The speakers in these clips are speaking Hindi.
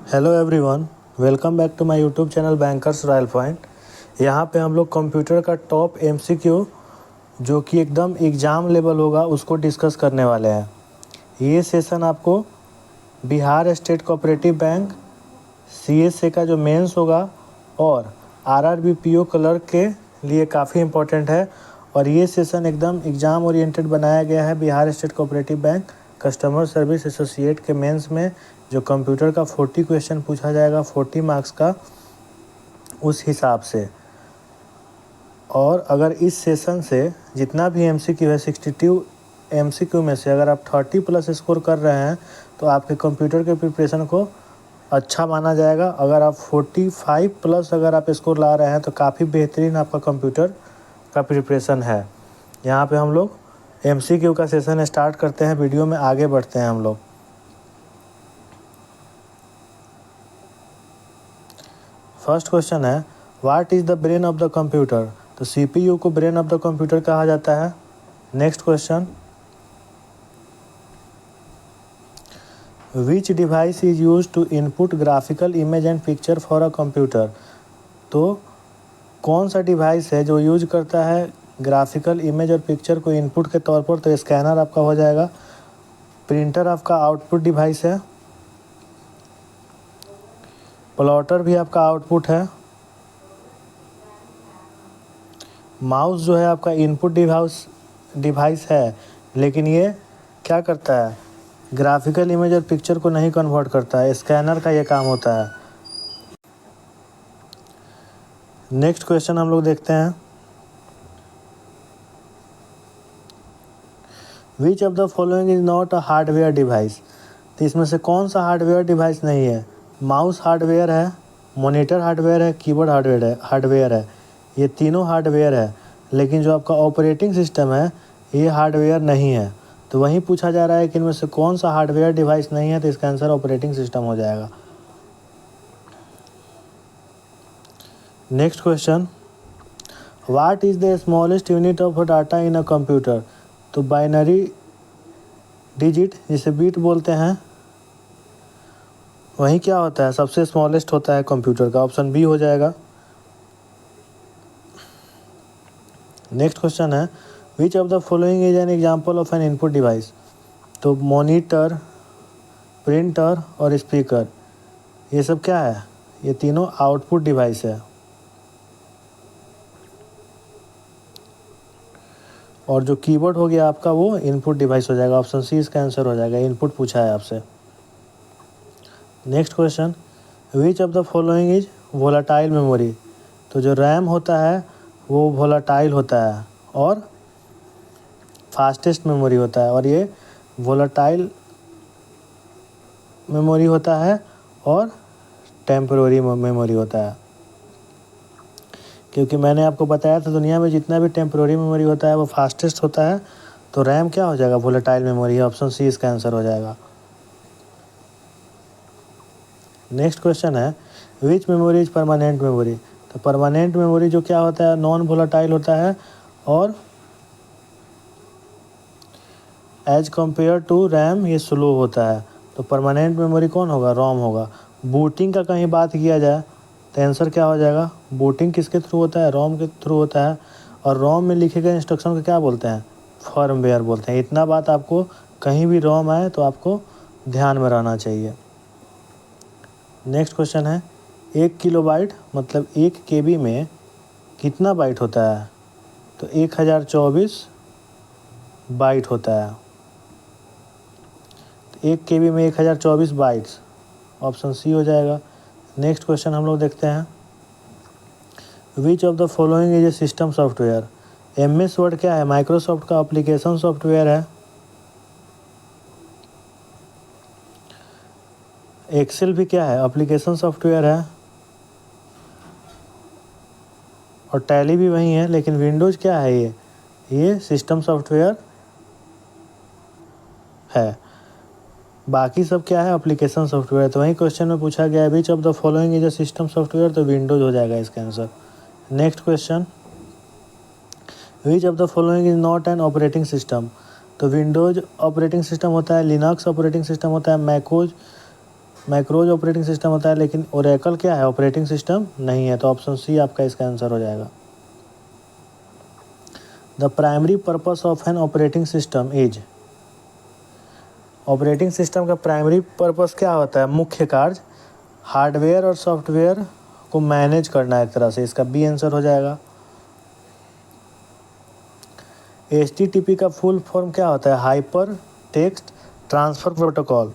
Hello everyone, welcome back to my YouTube channel bankers royal point. यहाँ पे हम लोग कंप्यूटर का टॉप एमसीक्यू जो कि एकदम एग्ज़ाम लेवल होगा उसको डिस्कस करने वाले हैं। ये सेशन आपको Bihar state cooperative bank CSA का जो मेंस होगा और आरआरबी पीओ क्लर्क के लिए काफ़ी इम्पोर्टेंट है। और ये सेशन एकदम एग्ज़ाम ओरिएंटेड बनाया गया है। Bihar state cooperative bank customer service associate के मेंस में जो कंप्यूटर का 40 क्वेश्चन पूछा जाएगा 40 मार्क्स का, उस हिसाब से। और अगर इस सेशन से जितना भी एमसीक्यू है 62 एमसीक्यू में से अगर आप 30 प्लस स्कोर कर रहे हैं तो आपके कंप्यूटर के प्रिपरेशन को अच्छा माना जाएगा। अगर आप 45 प्लस अगर आप स्कोर ला रहे हैं तो काफ़ी बेहतरीन आपका कंप्यूटर का प्रिपरेशन है। यहाँ पे हम लोग एमसीक्यू का सेशन स्टार्ट करते हैं। वीडियो में आगे बढ़ते हैं हम लोग। फर्स्ट क्वेश्चन है, what is the brain of the computer. तो सीपीयू को ब्रेन ऑफ द कंप्यूटर कहा जाता है। Next question, which device is use to input graphical image and picture for a computer. तो कौन सा डिवाइस है जो यूज करता है ग्राफिकल इमेज और पिक्चर को इनपुट के तौर पर। तो स्कैनर आपका हो जाएगा। प्रिंटर आपका आउटपुट डिवाइस है। प्लॉटर भी आपका आउटपुट है। माउस जो है आपका इनपुट डिवाइस है, लेकिन ये क्या करता है, ग्राफिकल इमेज और पिक्चर को नहीं कन्वर्ट करता है। स्कैनर का ये काम होता है। नेक्स्ट क्वेश्चन हम लोग देखते हैं, विच of the following is not a hardware device. तो इसमें से कौन सा हार्डवेयर डिवाइस नहीं है। माउस हार्डवेयर है, मॉनिटर हार्डवेयर है, कीबोर्ड हार्डवेयर है। ये तीनों हार्डवेयर है, लेकिन जो आपका ऑपरेटिंग सिस्टम है ये हार्डवेयर नहीं है। तो वहीं पूछा जा रहा है कि इनमें से कौन सा हार्डवेयर डिवाइस नहीं है। तो इसका आंसर ऑपरेटिंग सिस्टम हो जाएगा। Next question, what is the smallest unit of data in a computer. तो बाइनरी डिजिट जिसे बीट बोलते हैं, वही क्या होता है, सबसे स्मॉलेस्ट होता है कंप्यूटर का। ऑप्शन बी हो जाएगा। नेक्स्ट क्वेश्चन है, which of the following is an example of N input device. तो मॉनिटर, प्रिंटर और स्पीकर, ये सब क्या है, ये तीनों आउटपुट डिवाइस है। और जो कीबोर्ड हो गया आपका वो इनपुट डिवाइस हो जाएगा। ऑप्शन सी इसका आंसर हो जाएगा। इनपुट पूछा है आपसे। Next question, which of the following is volatile memory. तो जो रैम होता है वो वोलाटाइल होता है और फास्टेस्ट मेमोरी होता है। और ये वोलाटाइल मेमोरी होता है और टेम्पररी मेमोरी होता है। क्योंकि मैंने आपको बताया था दुनिया में जितना भी टेम्पररी मेमोरी होता है वो फास्टेस्ट होता है। तो रैम क्या हो जाएगा, वोलाटाइल मेमोरी है। ऑप्शन सी इसका आंसर हो जाएगा। नेक्स्ट क्वेश्चन है, विच मेमोरी इज परमानेंट मेमोरी। तो परमानेंट मेमोरी जो क्या होता है, नॉन वोलाटाइल होता है और एज कम्पेयर टू रैम ये स्लो होता है। तो परमानेंट मेमोरी कौन होगा, रोम होगा। बूटिंग का कहीं बात किया जाए तो आंसर क्या हो जाएगा, बूटिंग किसके थ्रू होता है, रोम के थ्रू होता है। और रोम में लिखे गए इंस्ट्रक्शन को क्या बोलते हैं, फर्मवेयर बोलते हैं। इतना बात आपको कहीं भी रोम आए तो आपको ध्यान में रहना चाहिए। नेक्स्ट क्वेश्चन है, 1 किलोबाइट मतलब 1 केबी में कितना बाइट होता है। तो 1024 बाइट होता है। 1 केबी में 1024 बाइट्स। ऑप्शन सी हो जाएगा। नेक्स्ट क्वेश्चन हम लोग देखते हैं, विच of the following is a system software. MS word क्या है, माइक्रोसॉफ्ट का एप्लीकेशन सॉफ्टवेयर है। एक्सेल भी क्या है, एप्लीकेशन सॉफ्टवेयर है। और टैली भी वही है, लेकिन विंडोज़ क्या है, ये सिस्टम सॉफ्टवेयर है। बाकी सब क्या है, एप्लीकेशन सॉफ्टवेयर। तो वही क्वेश्चन में पूछा गया है, which of the following is a system software. तो विंडोज़ हो जाएगा इसका answer. Next question, which of the following is not an operating system. तो विंडोज़ ऑपरेटिंग सिस्टम होता है, लिनक्स ऑपरेटिंग सिस्टम होता है, मैकोज मैक्रोज ऑपरेटिंग सिस्टम होता है, लेकिन ओरेकल क्या है, ऑपरेटिंग सिस्टम नहीं है, तो ऑप्शन सी आपका इसका आंसर हो जाएगा। The primary purpose of an operating system is, operating system का प्राइमरी पर्पस क्या होता है, मुख्य कार्य हार्डवेयर और सॉफ्टवेयर को मैनेज करना है एक तरह से, इसका बी आंसर हो जाएगा। HTTP का फुल फॉर्म क्या होता है, hyper text transfer protocol,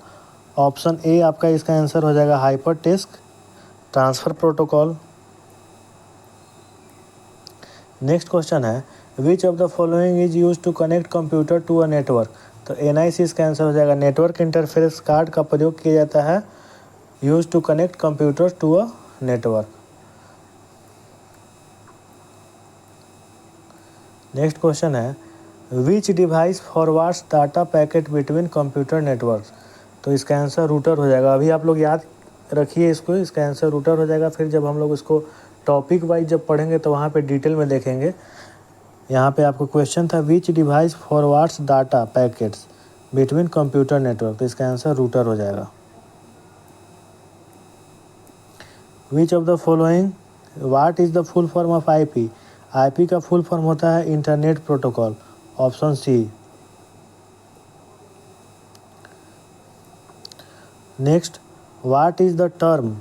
option A आपका इसका आंसर हो जाएगा, hyper text transfer protocol. Next question है, which of the following is use to connect computer to a network, तो NIC इसका आंसर हो जाएगा, नेटवर्क इंटरफेस कार्ड का प्रयोग किया जाता है use to connect computer to a network. Next question है, which device forwards data packet between computer networks, तो इसका आंसर रूटर हो जाएगा। अभी आप लोग याद रखिए इसको, इसका आंसर रूटर हो जाएगा। फिर जब हम लोग इसको टॉपिक वाइज जब पढ़ेंगे तो वहाँ पे डिटेल में देखेंगे। यहाँ पे आपको क्वेश्चन था, which device forwards data packets between computer network, तो इसका आंसर रूटर हो जाएगा। Which of the following, what is the full form of IP, IP का फुल फॉर्म होता है internet protocol, option C. Next, what is the term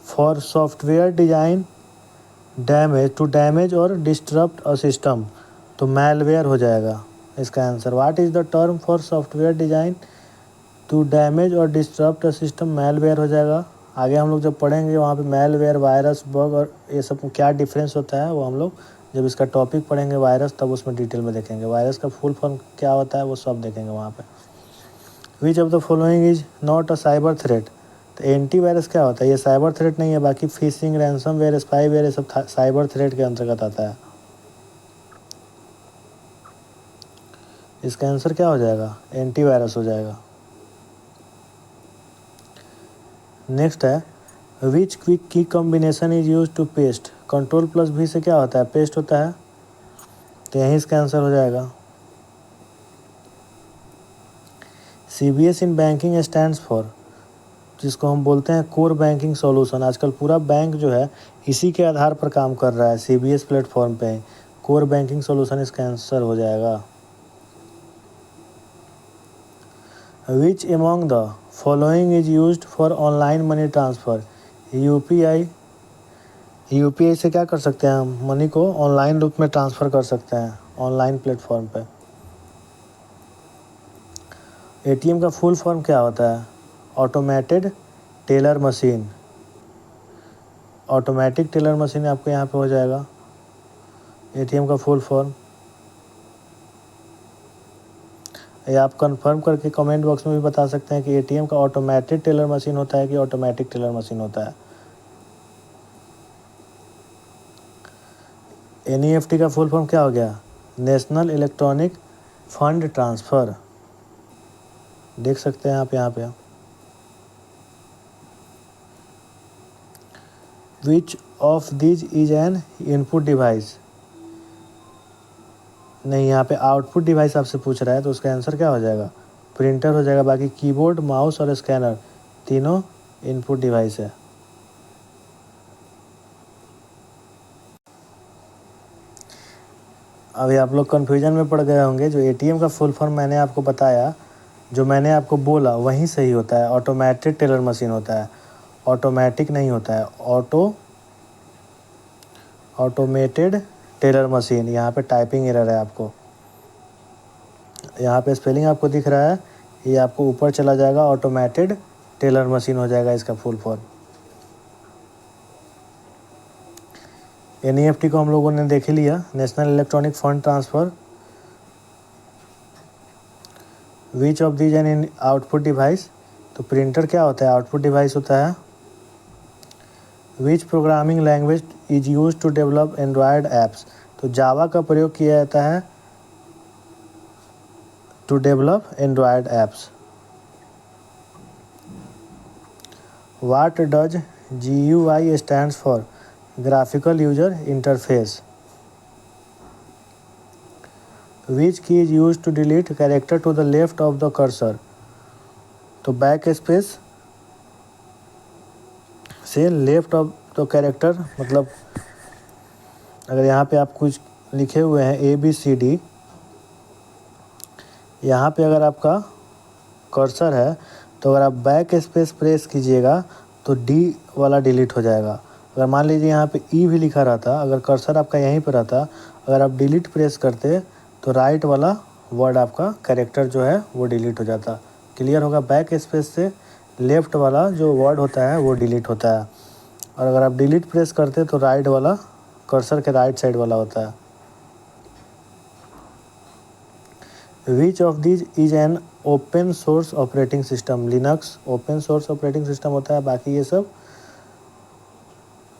for software design damage to damage और डिस्टरप्ट अ सिस्टम, तो मैलवेयर हो जाएगा इसका answer. What is the term for software design to damage और डिस्टरप्ट अ सिस्टम, मैलवेयर हो जाएगा। आगे हम लोग जब पढ़ेंगे वहाँ पे मैलवेयर, वायरस, बग और ये सब क्या डिफरेंस होता है वो हम लोग जब इसका टॉपिक पढ़ेंगे वायरस, तब उसमें डिटेल में देखेंगे। वायरस का फुल फॉर्म क्या होता है वो सब देखेंगे वहाँ पे। विच of the following is not a cyber threat, तो एंटीवायरस क्या होता है, ये साइबर थ्रेट नहीं है, बाकी फिशिंग, रैंसमवेयर, स्पाईवेयर ये सब साइबर थ्रेट के अंतर्गत आता है। इसका आंसर क्या हो जाएगा, एंटीवायरस हो जाएगा। नेक्स्ट है, which quick key combination is use to paste, control plus V से क्या होता है, पेस्ट होता है, तो यहीं इसका आंसर हो जाएगा। CBS in banking stands for, जिसको हम बोलते हैं कोर बैंकिंग सॉल्यूशन। आजकल पूरा बैंक जो है इसी के आधार पर काम कर रहा है, CBS प्लेटफॉर्म पे। कोर बैंकिंग सॉल्यूशन इसका आंसर हो जाएगा। Which among the following is used for online money transfer, UPI से क्या कर सकते हैं हम, मनी को ऑनलाइन रूप में ट्रांसफ़र कर सकते हैं ऑनलाइन प्लेटफॉर्म पे। ATM का फुल फॉर्म क्या होता है, automated teller machine, automatic teller machine आपको यहाँ पे हो जाएगा ATM का फुल फॉर्म। ये आप कंफर्म करके कमेंट बॉक्स में भी बता सकते हैं कि ATM का ऑटोमेटेड टेलर मशीन होता है कि ऑटोमेटिक टेलर मशीन होता है। NEFT का फुल फॉर्म क्या हो गया, नेशनल इलेक्ट्रॉनिक फंड ट्रांसफ़र, देख सकते हैं आप यहाँ पे। Which of these is an input device, नहीं यहाँ पे आउटपुट डिवाइस आपसे पूछ रहा है, तो उसका आंसर क्या हो जाएगा, प्रिंटर हो जाएगा। बाकी कीबोर्ड, माउस और स्कैनर तीनों इनपुट डिवाइस है। अभी आप लोग कन्फ्यूजन में पड़ गए होंगे, जो ATM का फुल फॉर्म मैंने आपको बताया, जो मैंने आपको बोला वही सही होता है, ऑटोमेटेड टेलर मशीन होता है, ऑटोमेटिक नहीं होता है। ऑटोमेटेड टेलर मशीन, यहाँ पे टाइपिंग एरर है आपको, यहाँ पे स्पेलिंग आपको दिख रहा है, ये आपको ऊपर चला जाएगा, ऑटोमेटेड टेलर मशीन हो जाएगा इसका फुल फॉर्म। NEFT को हम लोगों ने देख ही लिया, national electronic fund transfer. Which of these an output device, तो प्रिंटर क्या होता है, आउटपुट डिवाइस होता है। Which programming language is use to develop Android apps, तो जावा का प्रयोग किया जाता है to develop Android apps. What does GUI stands for, graphical user interface. Which key is use to delete character to the left of the cursor, तो बैक स्पेस से लेफ्ट ऑफ द कैरेक्टर, मतलब अगर यहाँ पे आप कुछ लिखे हुए हैं ABCD, यहाँ पे अगर आपका कर्सर है तो अगर आप बैक स्पेस प्रेस कीजिएगा तो D वाला डिलीट हो जाएगा। अगर मान लीजिए यहाँ पे E भी लिखा रहता, अगर कर्सर आपका यहीं पर रहता, अगर आप डिलीट प्रेस करते तो राइट वाला वर्ड आपका कैरेक्टर जो है वो डिलीट हो जाता। क्लियर होगा? बैक स्पेस से लेफ्ट वाला जो वर्ड होता है वो डिलीट होता है, और अगर आप डिलीट प्रेस करते तो राइट वाला कर्सर के राइट साइड वाला होता है। Which of these is an open source operating system? Linux open source operating system होता है, बाकी ये सब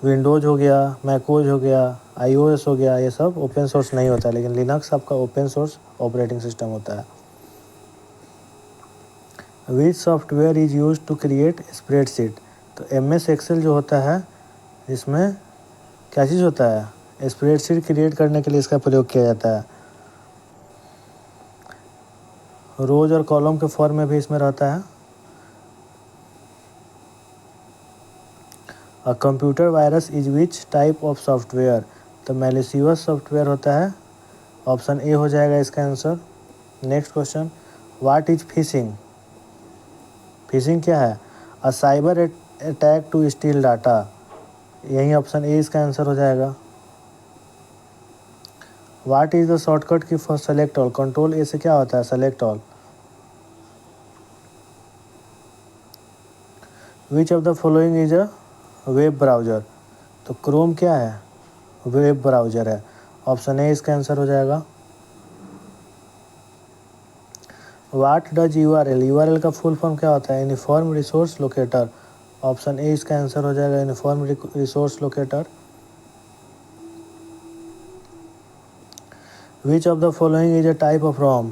विंडोज़ हो गया, मैकओएस हो गया, iOS हो गया, ये सब ओपन सोर्स नहीं होता है, लेकिन लिनक्स आपका ओपन सोर्स ऑपरेटिंग सिस्टम होता है। Which software is use to create spreadsheet? तो MS एक्सेल जो होता है, इसमें क्या चीज़ होता है? स्प्रेडशीट क्रिएट करने के लिए इसका प्रयोग किया जाता है। रोज और कॉलम के फॉर्म में भी इसमें रहता है। A computer virus is which type of software? तो मैलिशियस सॉफ्टवेयर होता है, ऑप्शन A हो जाएगा इसका answer. Next question, what is phishing? Phishing क्या है? A cyber attack to steal data, यही ऑप्शन A इसका आंसर हो जाएगा। What is the shortcut key for select all? Control A से क्या होता है? Select all. Which of the following is a web browser? तो क्रोम क्या है? वेब ब्राउज़र है, ऑप्शन A इसका आंसर हो जाएगा। व्हाट डज URL का फुल फॉर्म क्या होता है? Uniform resource locator, option A इसका आंसर हो जाएगा, uniform resource locator. Which of the following is a type of ROM?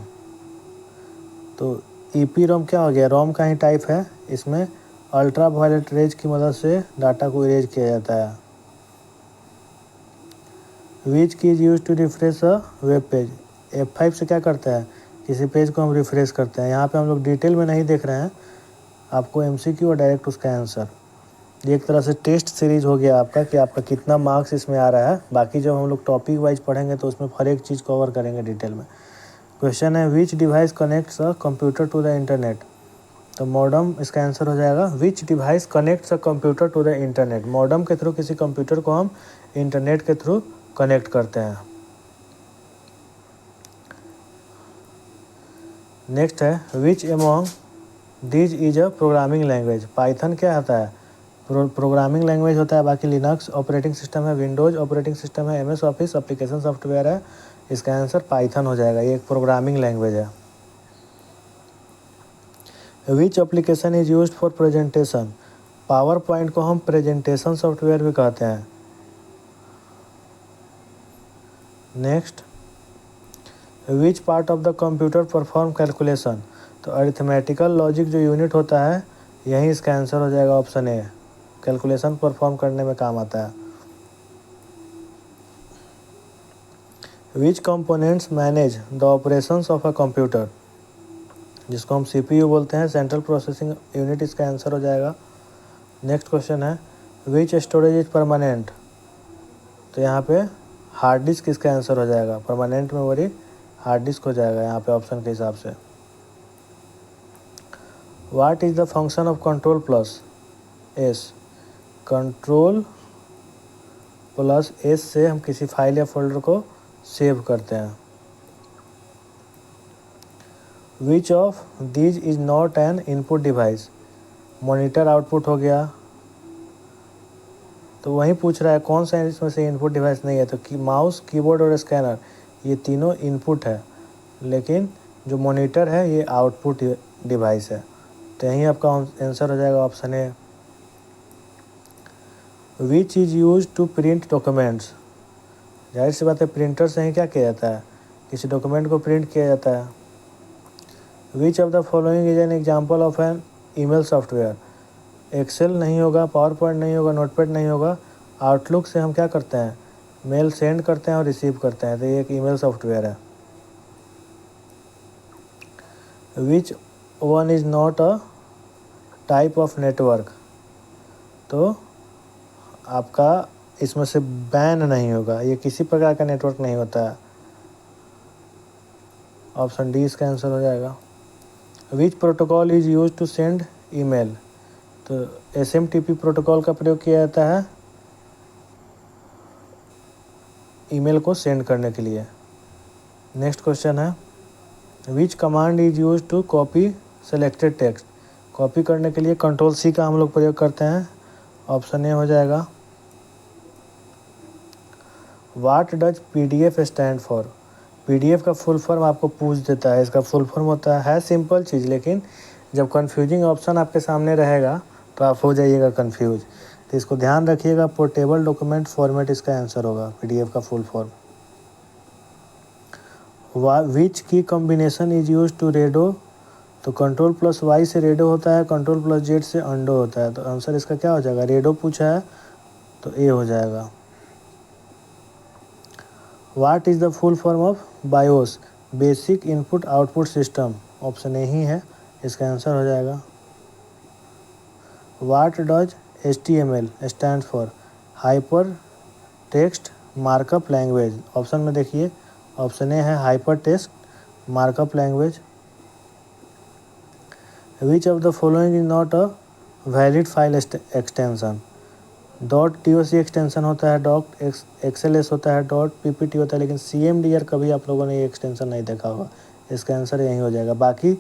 तो EPROM क्या हो गया? रोम का ही टाइप है, इसमें अल्ट्रा वायलेट रेज की मदद से डाटा को इरेज किया जाता है। Which key is use to refresh a web page? F5 से क्या करता है? किसी पेज को हम रिफ्रेश करते हैं। यहाँ पे हम लोग डिटेल में नहीं देख रहे हैं, आपको MCQ और डायरेक्ट उसका आंसर। ये एक तरह से टेस्ट सीरीज हो गया आपका कि आपका कितना मार्क्स इसमें आ रहा है। बाकी जब हम लोग टॉपिक वाइज पढ़ेंगे तो उसमें हर एक चीज़ कवर करेंगे डिटेल में। क्वेश्चन है, which device connects a computer to the internet? तो मॉडम इसका आंसर हो जाएगा। Which device connects a computer to the internet? Modem के थ्रू किसी कंप्यूटर को हम इंटरनेट के थ्रू कनेक्ट करते हैं। नेक्स्ट है, विच among these is a programming language? Python क्या होता है? प्रोग्रामिंग लैंग्वेज होता है। बाकी लिनक्स ऑपरेटिंग सिस्टम है, विंडोज ऑपरेटिंग सिस्टम है, MS ऑफिस एप्लीकेशन सॉफ्टवेयर है, इसका आंसर पाइथन हो जाएगा। ये एक प्रोग्रामिंग लैंग्वेज है। Which application is used for presentation? Power point को हम प्रेजेंटेशन सॉफ्टवेयर भी कहते हैं। Next, which part of the computer perform calculation? तो अरिथमेटिकल लॉजिक जो यूनिट होता है, यही इसका आंसर हो जाएगा, ऑप्शन A। कैलकुलेशन परफॉर्म करने में काम आता है। Which components manage the operations of a computer? जिसको हम CPU बोलते हैं, सेंट्रल प्रोसेसिंग यूनिट, इसका आंसर हो जाएगा। नेक्स्ट क्वेश्चन है, विच स्टोरेज इज परमानेंट? तो यहाँ पे हार्ड डिस्क इसका आंसर हो जाएगा। परमानेंट मेमोरी हार्ड डिस्क हो जाएगा यहाँ पे ऑप्शन के हिसाब से। What is the function of control plus S? Control plus S से हम किसी फाइल या फोल्डर को सेव करते हैं। विच of these is not an input device? Monitor output हो गया, तो वही पूछ रहा है कौन सा इसमें से इनपुट डिवाइस नहीं है। तो माउस, कीबोर्ड और स्कैनर, ये तीनों इनपुट है, लेकिन जो मॉनिटर है ये आउटपुट डिवाइस है। तो यही आपका आंसर हो जाएगा, option A। Which is use to print documents? जाहिर सी बात है, प्रिंटर से ही क्या किया जाता है? किसी डॉक्यूमेंट को प्रिंट किया जाता है। Which of the following is an example of an email software? Excel नहीं होगा, पावर पॉइंट नहीं होगा, नोटपैड नहीं होगा। आउटलुक से हम क्या करते हैं? मेल सेंड करते हैं और रिसीव करते हैं, तो ये एक ईमेल सॉफ्टवेयर है। Which one is not a type of network? तो आपका इसमें से बैन नहीं होगा, ये किसी प्रकार का नेटवर्क नहीं होता है। ऑप्शन डी इसका आंसर हो जाएगा। Which protocol is use to send email, तो SMTP प्रोटोकॉल का प्रयोग किया जाता है ईमेल को सेंड करने के लिए। नेक्स्ट क्वेश्चन है, which command is use to copy selected text, copy करने के लिए Ctrl+C का हम लोग प्रयोग करते हैं। ऑप्शन ए हो जाएगा। What does PDF stand for, PDF का फुल फॉर्म आपको पूछ देता है, इसका फुल फॉर्म होता है सिंपल चीज़, लेकिन जब कन्फ्यूजिंग ऑप्शन आपके सामने रहेगा तो आप हो जाइएगा कन्फ्यूज, तो इसको ध्यान रखिएगा। पोर्टेबल डॉक्यूमेंट फॉर्मेट इसका आंसर होगा, PDF का full form. Which key combination is use to redo, तो Ctrl+Y से रेडो होता है, Ctrl+Z से अंडो होता है, तो आंसर इसका क्या हो जाएगा, रेडो पूछा है तो ए हो जाएगा। What is the full form of BIOS, basic input output system, option A ही है, इसका आंसर हो जाएगा। What does HTML stand for, hyper text markup language, option में देखिए ऑप्शन ए है hyper text markup language. Which of the following is not a valid file extension, .doc extension होता है, .xls होता है, .ppt होता है, लेकिन CMDR कभी आप लोगों ने ये एक्सटेंशन नहीं देखा होगा, इसका आंसर यही हो जाएगा। बाकी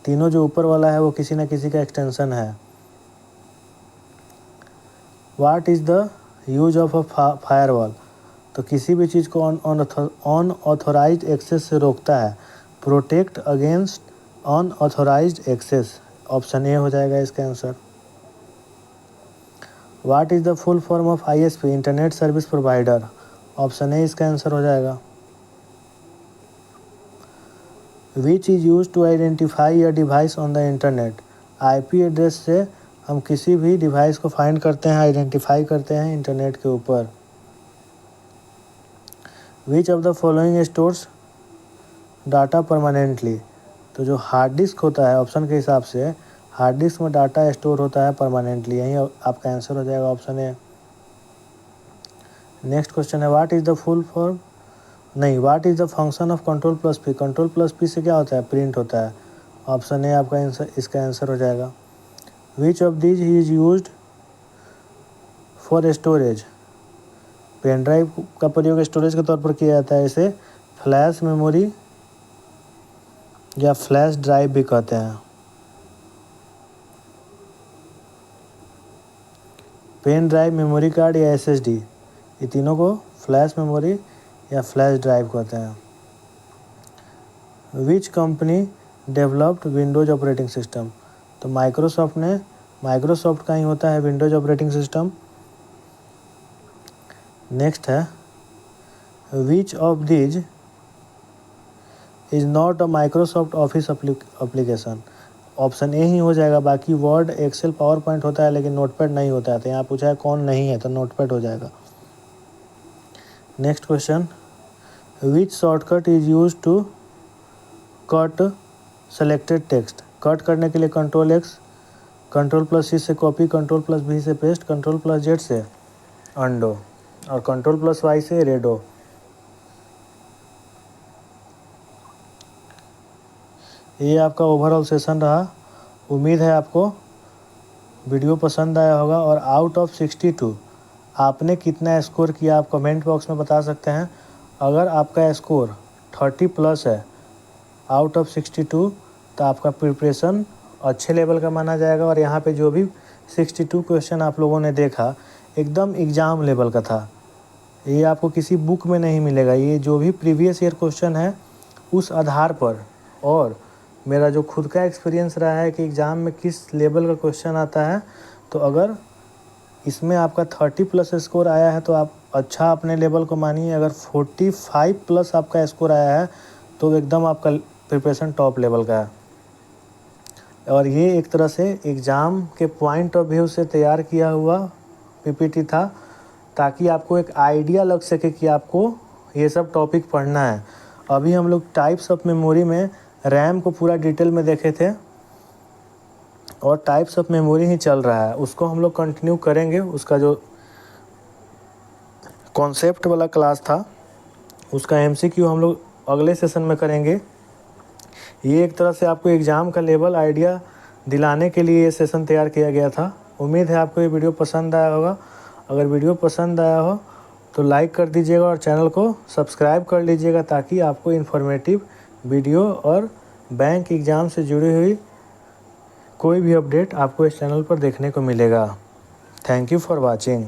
तीनों जो ऊपर वाला है वो किसी न किसी का एक्सटेंशन है। वाट is the use of a firewall, तो किसी भी चीज़ को अनऑथोराइज्ड एक्सेस से रोकता है, protect against unauthorised access, option A हो जाएगा इसका answer. What is the full form of ISP, internet service provider, option A इसका आंसर हो जाएगा। Which is use to identify a device on the internet, IP address से हम किसी भी डिवाइस को फाइंड करते हैं, आइडेंटिफाई करते हैं इंटरनेट के ऊपर। विच of the following stores data permanently, तो जो हार्ड डिस्क होता है ऑप्शन के हिसाब से, हार्ड डिस्क में डाटा स्टोर होता है परमानेंटली, यही आपका आंसर हो जाएगा, ऑप्शन ए। नेक्स्ट क्वेश्चन है, what is the full form, नहीं, what is the function of Ctrl+P, Ctrl+P से क्या होता है, प्रिंट होता है, ऑप्शन ए आपका आंसर, इसका आंसर हो जाएगा। Which of these is used for storage, pen drive का प्रयोग स्टोरेज के तौर पर किया जाता है, इसे फ्लैश मेमोरी या फ्लैश ड्राइव भी कहते हैं। पेन ड्राइव, मेमोरी कार्ड या SSD, ये तीनों को फ्लैश मेमोरी या फ्लैश ड्राइव कहते हैं। Which company developed Windows operating system, तो माइक्रोसॉफ्ट का ही होता है विंडोज ऑपरेटिंग सिस्टम। नेक्स्ट है, which of these is not a Microsoft Office application, option A ही हो जाएगा। बाकी वर्ड, एक्सेल, पावर पॉइंट होता है लेकिन नोटपैड नहीं होता है, तो यहाँ पूछा है कौन नहीं है, तो नोटपैड हो जाएगा। Next question, which shortcut is use to cut selected text, cut करने के लिए Ctrl+X, Ctrl+C से कॉपी, Ctrl+V से पेस्ट, Ctrl+Z से अंडो और Ctrl+Y से रेडो। ये आपका ओवरऑल सेशन रहा। उम्मीद है आपको वीडियो पसंद आया होगा। और आउट ऑफ 62 आपने कितना स्कोर किया आप कमेंट बॉक्स में बता सकते हैं। अगर आपका स्कोर 30+ है आउट ऑफ 62 तो आपका प्रिपरेशन अच्छे लेवल का माना जाएगा। और यहाँ पे जो भी 62 क्वेश्चन आप लोगों ने देखा एकदम एग्ज़ाम लेवल का था, ये आपको किसी बुक में नहीं मिलेगा। ये जो भी प्रीवियस ईयर क्वेश्चन है उस आधार पर, और मेरा जो खुद का एक्सपीरियंस रहा है कि एग्ज़ाम में किस लेवल का क्वेश्चन आता है, तो अगर इसमें आपका 30+ स्कोर आया है तो आप अच्छा अपने लेवल को मानिए। अगर 45+ आपका स्कोर आया है तो एकदम आपका प्रिपरेशन टॉप लेवल का है। और ये एक तरह से एग्ज़ाम के पॉइंट ऑफ व्यू से तैयार किया हुआ PPT था, ताकि आपको एक आइडिया लग सके कि आपको ये सब टॉपिक पढ़ना है। अभी हम लोग टाइप्स ऑफ मेमोरी में रैम को पूरा डिटेल में देखे थे और टाइप्स ऑफ मेमोरी ही चल रहा है, उसको हम लोग कंटिन्यू करेंगे। उसका जो कॉन्सेप्ट वाला क्लास था, उसका MCQ हम लोग अगले सेशन में करेंगे। ये एक तरह से आपको एग्ज़ाम का लेवल आइडिया दिलाने के लिए ये सेशन तैयार किया गया था। उम्मीद है आपको ये वीडियो पसंद आया होगा। अगर वीडियो पसंद आया हो तो लाइक कर दीजिएगा और चैनल को सब्सक्राइब कर लीजिएगा, ताकि आपको इन्फॉर्मेटिव वीडियो और बैंक एग्ज़ाम से जुड़ी हुई कोई भी अपडेट आपको इस चैनल पर देखने को मिलेगा। Thank you for watching.